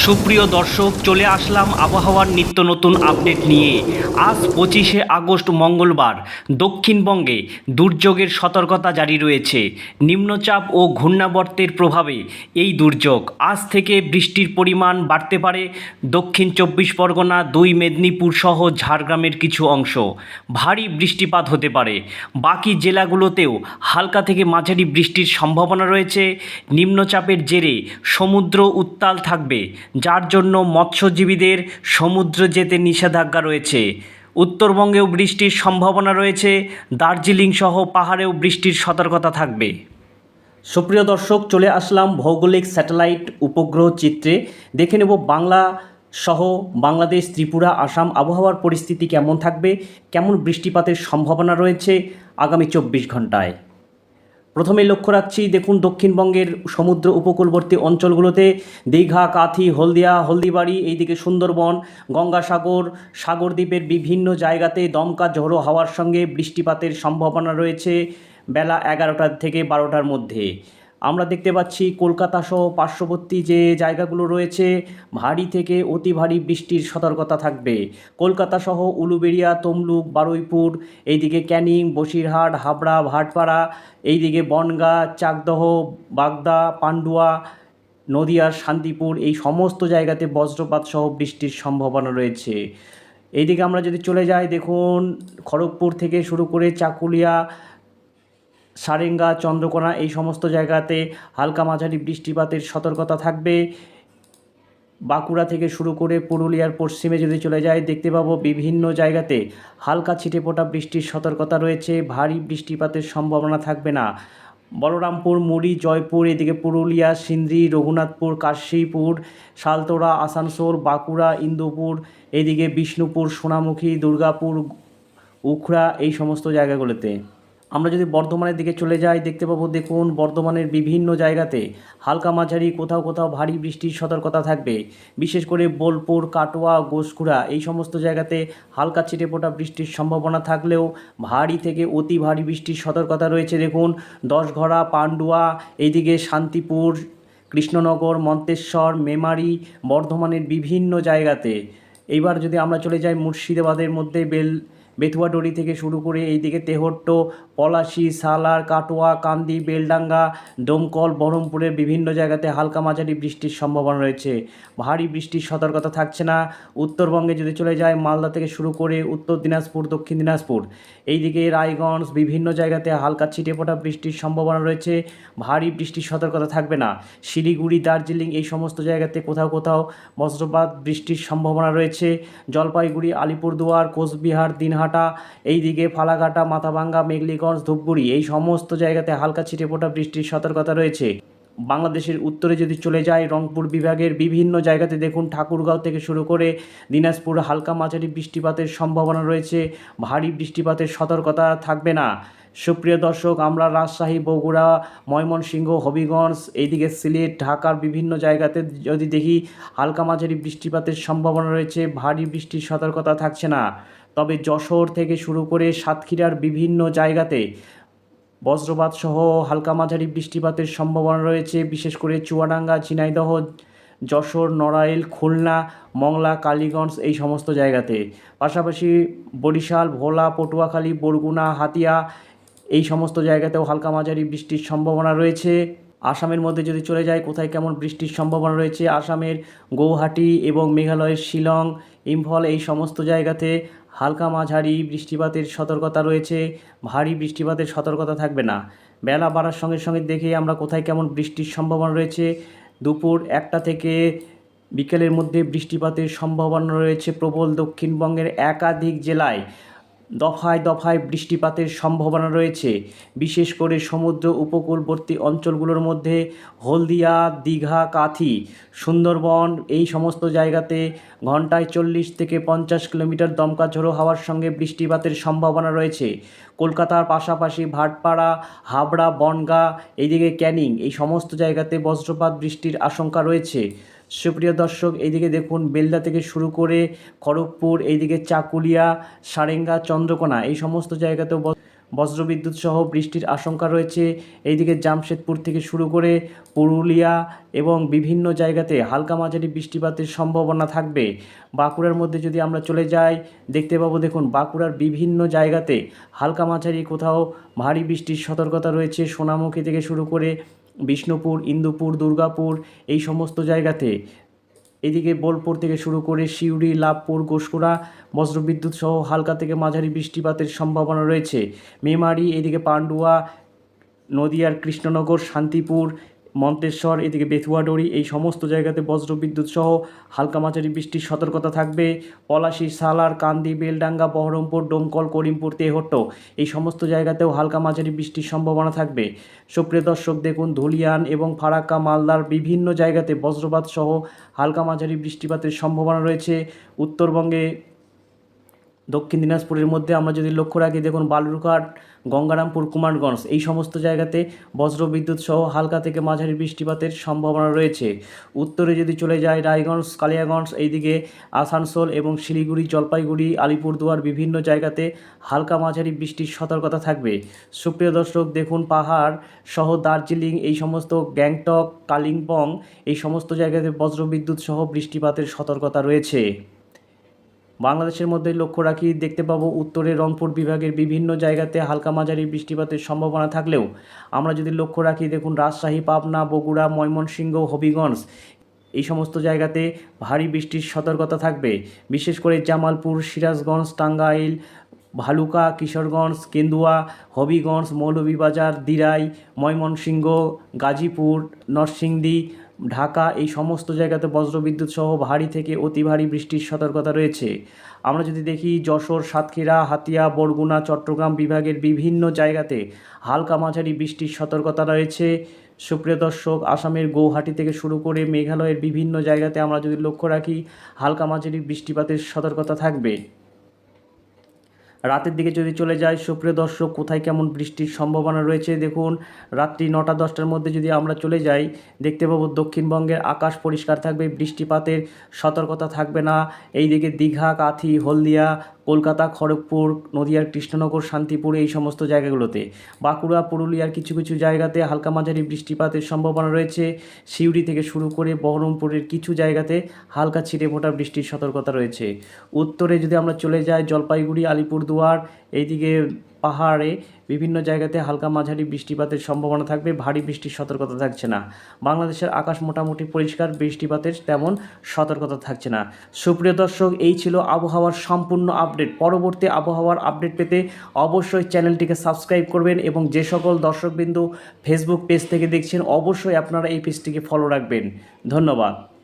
সুপ্রিয় দর্শক, চলে আসলাম আবহাওয়ার নিত্য নতুন আপডেট নিয়ে। আজ 25শে আগস্ট মঙ্গলবার। দক্ষিণবঙ্গে দুর্যোগের সতর্কতা জারি রয়েছে। নিম্নচাপ ও ঘূর্ণাবর্তের প্রভাবে এই দুর্যোগ। আজ থেকে বৃষ্টির পরিমাণ বাড়তে পারে দক্ষিণ 24 পরগনা, 2 মেদিনীপুর সহ ঝাড়গ্রামের কিছু অংশ। ভারী বৃষ্টিপাত হতে পারে। বাকি জেলাগুলোতেও হালকা থেকে মাঝারি বৃষ্টির সম্ভাবনা রয়েছে। নিম্নচাপের জেরে সমুদ্র উত্তাল থাকবে, যার জন্য মৎস্যজীবীদের সমুদ্র যেতে নিষেধাজ্ঞা রয়েছে। উত্তরবঙ্গেও বৃষ্টির সম্ভাবনা রয়েছে। দার্জিলিং সহ পাহাড়েও বৃষ্টির সতর্কতা থাকবে। সুপ্রিয় দর্শক, চলে আসলাম ভৌগোলিক স্যাটেলাইট উপগ্রহ চিত্রে। দেখে নেব বাংলা সহ বাংলাদেশ, ত্রিপুরা, আসাম আবহাওয়ার পরিস্থিতি কেমন থাকবে, কেমন বৃষ্টিপাতের সম্ভাবনা রয়েছে আগামী 24 ঘন্টায়। প্রথমে লক্ষ্য রাখছি, দেখুন দক্ষিণবঙ্গের সমুদ্র উপকূলবর্তী অঞ্চলগুলোতে দীঘা, কাথি, হলদিয়া, হলদিবাড়ি, এইদিকে সুন্দরবন, গঙ্গাসাগর, সাগরদ্বীপের বিভিন্ন জায়গাতে দমকা ঝোড়ো হাওয়ার সঙ্গে বৃষ্টিপাতের সম্ভাবনা রয়েছে বেলা 11টা থেকে 12টার মধ্যে। আমরা দেখতে পাচ্ছি কলকাতা সহ পার্শ্ববর্তী যে জায়গাগুলো রয়েছে ভারী থেকে অতি ভারী বৃষ্টির সতর্কতা থাকবে। কলকাতা সহ উলুবেড়িয়া, তমলুক, বারুইপুর, এইদিকে ক্যানিং, বসিরহাট, হাবড়া, ভাটপাড়া, এইদিকে বনগাঁ, চাকদহ, বাগদা, পান্ডুয়া, নদিয়ার শান্তিপুর, এই সমস্ত জায়গাতে বজ্রপাত সহ বৃষ্টির সম্ভাবনা রয়েছে। এইদিকে আমরা যদি চলে যাই, দেখুন খড়গপুর থেকে শুরু করে চাকুলিয়া, সারেঙ্গা, চন্দ্রকোনা, এই সমস্ত জায়গাতে হালকা মাঝারি বৃষ্টিপাতের সতর্কতা থাকবে। বাঁকুড়া থেকে শুরু করে পুরুলিয়ার পশ্চিমে যদি চলে যায়, দেখতে পাবো বিভিন্ন জায়গাতে হালকা ছিটেফোঁটা বৃষ্টির সতর্কতা রয়েছে। ভারী বৃষ্টিপাতের সম্ভাবনা থাকবে না। বলরামপুর, মুড়ি, জয়পুর, এদিকে পুরুলিয়া, সিন্দ্রি, রঘুনাথপুর, কাশীপুর, সালতোড়া, আসানসোল, বাঁকুড়া, ইন্দুপুর, এদিকে বিষ্ণুপুর, সোনামুখী, দুর্গাপুর, উখড়া, এই সমস্ত জায়গাগুলোতে। আমরা যদি বর্ধমানের দিকে চলে যাই, দেখতে পাবো দেখুন বর্ধমানের বিভিন্ন জায়গাতে হালকা মাঝারি, কোথাও কোথাও ভারী বৃষ্টির সতর্কতা থাকবে। বিশেষ করে বোলপুর, কাটোয়া, ঘোষকুড়া, এই সমস্ত জায়গাতে হালকা ছিটেফোঁটা বৃষ্টির সম্ভাবনা থাকলেও ভারী থেকে অতি ভারী বৃষ্টির সতর্কতা রয়েছে। দেখুন দশঘড়া, পান্ডুয়া, এইদিকে শান্তিপুর, কৃষ্ণনগর, মন্তেশ্বর, মেমারি, বর্ধমানের বিভিন্ন জায়গাতে। এইবার যদি আমরা চলে যাই মুর্শিদাবাদের মধ্যে বেথুয়াডুরি থেকে শুরু করে এইদিকে তেহট্ট, পলাশী, সালার, কাটোয়া, কান্দি, বেলডাঙ্গা, দমকল, বহরমপুরের বিভিন্ন জায়গাতে হালকা মাঝারি বৃষ্টির সম্ভাবনা রয়েছে। ভারী বৃষ্টির সতর্কতা থাকছে না। উত্তরবঙ্গে যদি চলে যায়, মালদা থেকে শুরু করে উত্তর দিনাজপুর, দক্ষিণ দিনাজপুর, এইদিকে রায়গঞ্জ, বিভিন্ন জায়গাতে হালকা ছিটেফোঁটা বৃষ্টির সম্ভাবনা রয়েছে। ভারী বৃষ্টির সতর্কতা থাকবে না। শিলিগুড়ি, দার্জিলিং, এই সমস্ত জায়গাতে কোথাও কোথাও বজ্রপাত বৃষ্টির সম্ভাবনা রয়েছে। জলপাইগুড়ি, আলিপুরদুয়ার, কোচবিহার, দিনহাটা, এইদিকে ফালাকাটা, মাথাভাঙ্গা, মেঘলিগঞ্জ, ধূপগুড়ি, এই সমস্ত জায়গাতে হালকা ছিটেফোঁটা বৃষ্টির সতর্কতা রয়েছে। বাংলাদেশের উত্তরে যদি চলে যায়, রংপুর বিভাগের বিভিন্ন জায়গাতে দেখুন ঠাকুরগাঁও থেকে শুরু করে দিনাজপুর হালকা মাঝারি বৃষ্টিপাতের সম্ভাবনা রয়েছে। ভারী বৃষ্টিপাতের সতর্কতা থাকবে না। সুপ্রিয় দর্শক, আমরা রাজশাহী, বগুড়া, ময়মনসিংহ, হবিগঞ্জ, এইদিকে সিলেট, ঢাকার বিভিন্ন জায়গাতে যদি দেখি হালকা মাঝারি বৃষ্টিপাতের সম্ভাবনা রয়েছে। ভারী বৃষ্টির সতর্কতা থাকছে না। তবে যশোর থেকে শুরু করে সাতক্ষীরার বিভিন্ন জায়গাতে বজ্রপাত সহ হালকা মাঝারি বৃষ্টিপাতের সম্ভাবনা রয়েছে। বিশেষ করে চুয়াডাঙ্গা, ঝিনাইদহ, যশোর, নড়াইল, খুলনা, মংলা, কালীগঞ্জ, এই সমস্ত জায়গাতে। পাশাপাশি বরিশাল, ভোলা, পটুয়াখালী, বরগুনা, হাতিয়া, এই সমস্ত জায়গাতেও হালকা মাঝারি বৃষ্টির সম্ভাবনা রয়েছে। আসামের মধ্যে যদি চলে যায়, কোথায় কেমন বৃষ্টির সম্ভাবনা রয়েছে, আসামের গৌহাটি এবং মেঘালয়ের শিলং, ইম্ফল, এই সমস্ত জায়গাতে হালকা মাঝারি বৃষ্টিপাতের সতর্কতা রয়েছে। ভারী বৃষ্টিপাতের সতর্কতা থাকবে না। বেলা বাড়ার সঙ্গে সঙ্গে দেখে আমরা কোথায় কেমন বৃষ্টির সম্ভাবনা রয়েছে। দুপুর 1টা থেকে বিকেলের মধ্যে বৃষ্টিপাতের সম্ভাবনা রয়েছে প্রবল। দক্ষিণবঙ্গের একাধিক জেলায় দফায় দফায় বৃষ্টিপাতের সম্ভাবনা রয়েছে। বিশেষ করে সমুদ্র উপকূলবর্তী অঞ্চলগুলোর মধ্যে হলদিয়া, দীঘা, কাথি, সুন্দরবন, এই সমস্ত জায়গাতে ঘন্টায় 40 থেকে 50 কিলোমিটার দমকা ঝোড়ো হাওয়ার সঙ্গে বৃষ্টিপাতের সম্ভাবনা রয়েছে। কলকাতার পাশাপাশি ভাটপাড়া, হাবড়া, বনগাঁ, এইদিকে ক্যানিং, এই সমস্ত জায়গাতে বজ্রপাত বৃষ্টির আশঙ্কা রয়েছে। সুপ্রিয় দর্শক, এইদিকে দেখুন বেলদা থেকে শুরু করে খড়গপুর, এইদিকে চাকুলিয়া, সারেঙ্গা, চন্দ্রকোনা, এই সমস্ত জায়গাতেও বজ্রবিদ্যুৎ সহ বৃষ্টির আশঙ্কা রয়েছে। এইদিকে জামশেদপুর থেকে শুরু করে পুরুলিয়া এবং বিভিন্ন জায়গাতে হালকা মাঝারি বৃষ্টিপাতের সম্ভাবনা থাকবে। বাঁকুড়ার মধ্যে যদি আমরা চলে যাই, দেখতে পাবো দেখুন বাঁকুড়ার বিভিন্ন জায়গাতে হালকা মাঝারি কোথাও ভারী বৃষ্টির সতর্কতা রয়েছে। সোনামুখী থেকে শুরু করে বিষ্ণুপুর, ইন্দুপুর, দুর্গাপুর এই সমস্ত জায়গাতে। এদিকে বোলপুর থেকে শুরু করে সিউড়ি, লাভপুর, ঘুষখোরা বজ্রবিদ্যুৎ সহ হালকা থেকে মাঝারি বৃষ্টিপাতের সম্ভাবনা রয়েছে। মেমারি, এদিকে পান্ডুয়া, নদিয়ার কৃষ্ণনগর, শান্তিপুর, মন্তেশ্বর, এদিকে বেথুয়াডোরি এই সমস্ত জায়গাতে বজ্রবিদ্যুৎ সহ হালকা মাঝারি বৃষ্টির সতর্কতা থাকবে। পলাশী, সালার, কান্দি, বেলডাঙ্গা, বহরমপুর, ডোমকল, করিমপুর, তেহট্ট এই সমস্ত জায়গাতেও হালকা মাঝারি বৃষ্টির সম্ভাবনা থাকবে। সুপ্রিয় দর্শক দেখুন ধুলিয়ান এবং ফারাক্কা, মালদার বিভিন্ন জায়গাতে বজ্রপাত সহ হালকা মাঝারি বৃষ্টিপাতের সম্ভাবনা রয়েছে। উত্তরবঙ্গে দক্ষিণ দিনাজপুরের মধ্যে আমরা যদি লক্ষ্য রাখি, দেখুন বালুরঘাট, গঙ্গারামপুর, কুমারগঞ্জ এই সমস্ত জায়গাতে বজ্রবিদ্যুৎ সহ হালকা থেকে মাঝারি বৃষ্টিপাতের সম্ভাবনা রয়েছে। উত্তরে যদি চলে যায় রায়গঞ্জ, কালিয়াগঞ্জ, এইদিকে আসানসোল এবং শিলিগুড়ি, জলপাইগুড়ি, আলিপুরদুয়ার বিভিন্ন জায়গাতে হালকা মাঝারি বৃষ্টির সতর্কতা থাকবে। সুপ্রিয় দর্শক দেখুন পাহাড় সহ দার্জিলিং এই সমস্ত, গ্যাংটক, কালিম্পং এই সমস্ত জায়গাতে বজ্রবিদ্যুৎ সহ বৃষ্টিপাতের সতর্কতা রয়েছে। বাংলাদেশের মধ্যে লক্ষ্য রাখি, দেখতে পাবো উত্তরে রংপুর বিভাগের বিভিন্ন জায়গাতে হালকা মাঝারি বৃষ্টিপাতের সম্ভাবনা থাকলেও আমরা যদি লক্ষ্য রাখি, দেখুন রাজশাহী, পাবনা, বগুড়া, ময়মনসিংহ, হবিগঞ্জ এই সমস্ত জায়গাতে ভারী বৃষ্টির সতর্কতা থাকবে। বিশেষ করে জামালপুর, সিরাজগঞ্জ, টাঙ্গাইল, ভালুকা, কিশোরগঞ্জ, কেন্দুয়া, হবিগঞ্জ, মৌলভীবাজার, দিরাই, ময়মনসিংহ, গাজীপুর, নরসিংদী, ঢাকা এই সমস্ত জায়গাতে বজ্রবিদ্যুৎ সহ ভারী থেকে অতি ভারী বৃষ্টির সতর্কতা রয়েছে। আমরা যদি দেখি যশোর, সাতক্ষীরা, হাতিয়া, বরগুনা, চট্টগ্রাম বিভাগের বিভিন্ন জায়গাতে হালকা মাঝারি বৃষ্টির সতর্কতা রয়েছে। সুপ্রিয় দর্শক আসামের গৌহাটি থেকে শুরু করে মেঘালয়ের বিভিন্ন জায়গাতে আমরা যদি লক্ষ্য রাখি হালকা মাঝারি বৃষ্টিপাতের সতর্কতা থাকবে। রাতের দিকে যদি চলে যায়, সুপ্রিয় দর্শক কোথায় কেমন বৃষ্টির সম্ভাবনা রয়েছে দেখুন। রাত্রি 9টা-10টার মধ্যে যদি আমরা চলে যাই, দেখতে পাবো দক্ষিণবঙ্গের আকাশ পরিষ্কার থাকবে, বৃষ্টিপাতের সতর্কতা থাকবে না। এইদিকে দীঘা, কাথি, হলদিয়া, কলকাতা, খড়গপুর, নদিয়ার কৃষ্ণনগর, শান্তিপুর এই সমস্ত জায়গাগুলোতে। বাঁকুড়া, পুরুলিয়ার কিছু কিছু জায়গাতে হালকা মাঝারি বৃষ্টিপাতের সম্ভাবনা রয়েছে। সিউড়ি থেকে শুরু করে বহরমপুরের কিছু জায়গাতে হালকা ছিটেফোঁটা বৃষ্টির সতর্কতা রয়েছে। উত্তরে যদি আমরা চলে যাই, জলপাইগুড়ি, আলিপুরদুয়ার এইদিকে পাহাড়ে বিভিন্ন জায়গাতে হালকা মাঝারি বৃষ্টিপাতের সম্ভাবনা থাকবে, ভারী বৃষ্টির সতর্কতা থাকছে না। বাংলাদেশের আকাশ মোটামুটি পরিষ্কার, বৃষ্টিপাতের তেমন সতর্কতা থাকছে না। সুপ্রিয় দর্শক এই ছিল আবহাওয়ার সম্পূর্ণ আপডেট। পরবর্তী আবহাওয়ার আপডেট পেতে অবশ্যই চ্যানেলটিকে সাবস্ক্রাইব করবেন এবং যে সকল দর্শকবিন্দু ফেসবুক পেজ থেকে দেখছেন অবশ্যই আপনারা এই পেজটিকে ফলো রাখবেন। ধন্যবাদ।